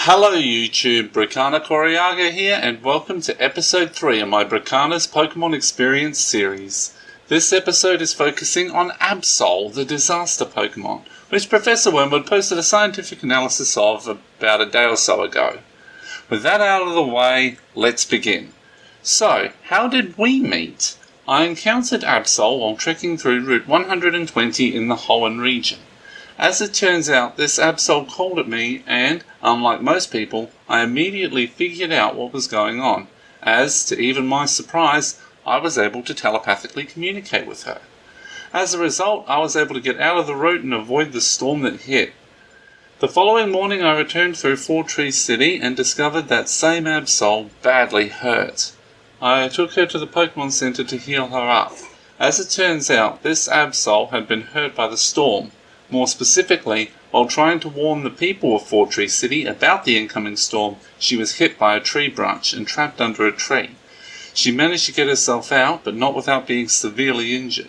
Hello YouTube, Bricana Coriaga here, and welcome to episode 3 of my Bricana's Pokemon Experience series. This episode is focusing on Absol, the disaster Pokemon, which Professor Wormwood posted a scientific analysis of about a day or so ago. With that out of the way, let's begin. So, how did we meet? I encountered Absol while trekking through Route 120 in the Hoenn region. As it turns out, this Absol called at me and, unlike most people, I immediately figured out what was going on, as, to even my surprise, I was able to telepathically communicate with her. As a result, I was able to get out of the route and avoid the storm that hit. The following morning I returned through Four Trees City and discovered that same Absol badly hurt. I took her to the Pokemon Center to heal her up. As it turns out, this Absol had been hurt by the storm. More specifically, while trying to warn the people of Four Trees City about the incoming storm, she was hit by a tree branch and trapped under a tree. She managed to get herself out, but not without being severely injured.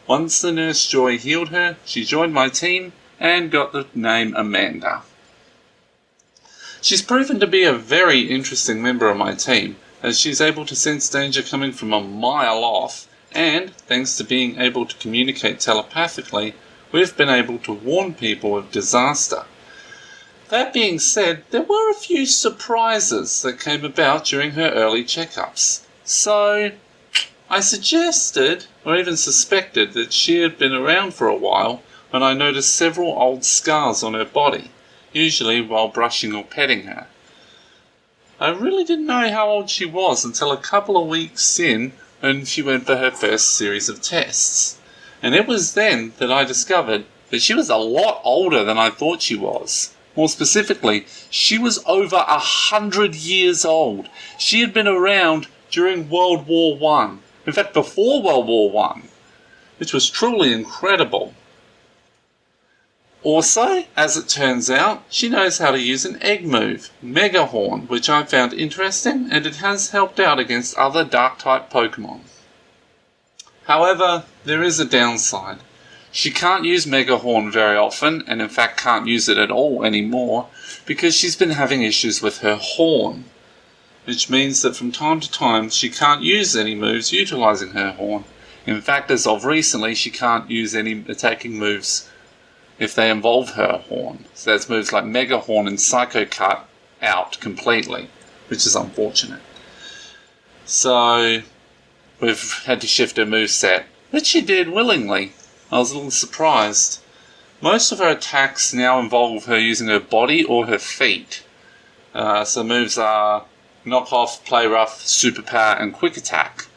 Once the nurse Joy healed her, she joined my team and got the name Amanda. She's proven to be a very interesting member of my team, as she's able to sense danger coming from a mile off, and, thanks to being able to communicate telepathically, we've been able to warn people of disaster. That being said, there were a few surprises that came about during her early checkups. So, I suggested, or even suspected, that she had been around for a while when I noticed several old scars on her body, usually while brushing or petting her. I really didn't know how old she was until a couple of weeks in when she went for her first series of tests. And it was then that I discovered that she was a lot older than I thought she was. More specifically, she was over 100 years old. She had been around during World War I. In fact, before World War I, which was truly incredible. Also, as it turns out, she knows how to use an egg move, Mega Horn, which I found interesting, and it has helped out against other Dark-type Pokemon. However, there is a downside. She can't use Mega Horn very often, and in fact can't use it at all anymore, because she's been having issues with her horn. Which means that from time to time she can't use any moves utilizing her horn. In fact, as of recently, she can't use any attacking moves if they involve her horn. So that's moves like Mega Horn and Psycho Cut out completely, which is unfortunate. So we've had to shift her moveset, which she did willingly. I was a little surprised. Most of her attacks now involve her using her body or her feet. So moves are Knock Off, Play Rough, Super Power, and Quick Attack.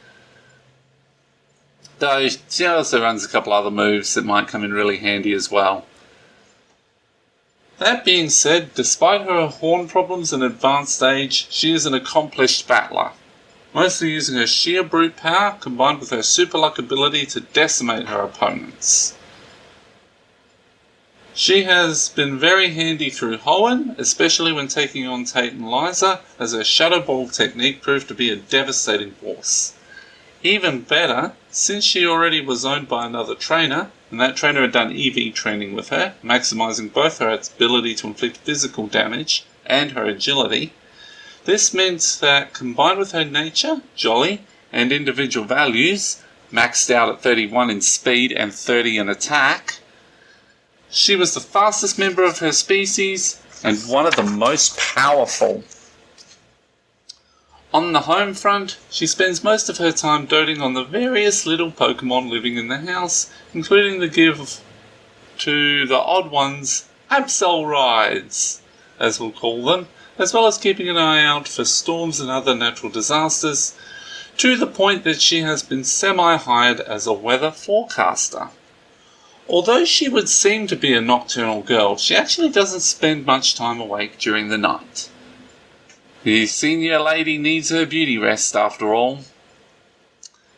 Though she also runs a couple other moves that might come in really handy as well. That being said, despite her horn problems and advanced age, she is an accomplished battler, mostly using her sheer brute power combined with her super luck ability to decimate her opponents. She has been very handy through Hoenn, especially when taking on Tate and Liza, as her Shadow Ball technique proved to be a devastating force. Even better, since she already was owned by another trainer, and that trainer had done EV training with her, maximizing both her ability to inflict physical damage and her agility, this meant that, combined with her nature, jolly, and individual values, maxed out at 31 in speed and 30 in attack, she was the fastest member of her species and one of the most powerful. On the home front, she spends most of her time doting on the various little Pokemon living in the house, including the give to the odd ones Absol rides, as we'll call them, as well as keeping an eye out for storms and other natural disasters, to the point that she has been semi-hired as a weather forecaster. Although she would seem to be a nocturnal girl, she actually doesn't spend much time awake during the night. The senior lady needs her beauty rest after all.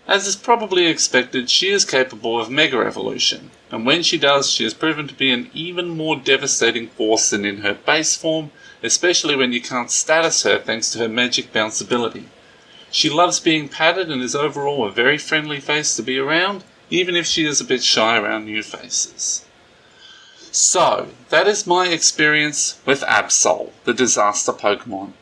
As is probably expected, she is capable of Mega Evolution, and when she does, she has proven to be an even more devastating force than in her base form, especially when you can't status her thanks to her Magic Bounce ability. She loves being patted and is overall a very friendly face to be around, even if she is a bit shy around new faces. So, that is my experience with Absol, the disaster Pokemon.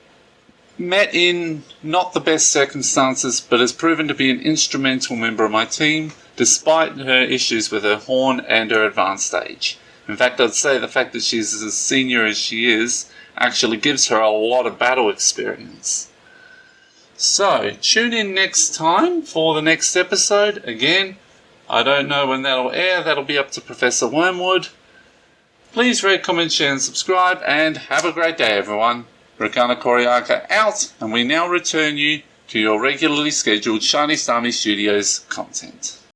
Met in not the best circumstances, but has proven to be an instrumental member of my team, despite her issues with her horn and her advanced age. In fact, I'd say the fact that she's as senior as she is actually gives her a lot of battle experience. So, tune in next time for the next episode. Again, I don't know when that'll air. That'll be up to Professor Wormwood. Please rate, comment, share, and subscribe, and have a great day, everyone. Bricana Coriaga out, and we now return you to your regularly scheduled Shiny Starmie Studios content.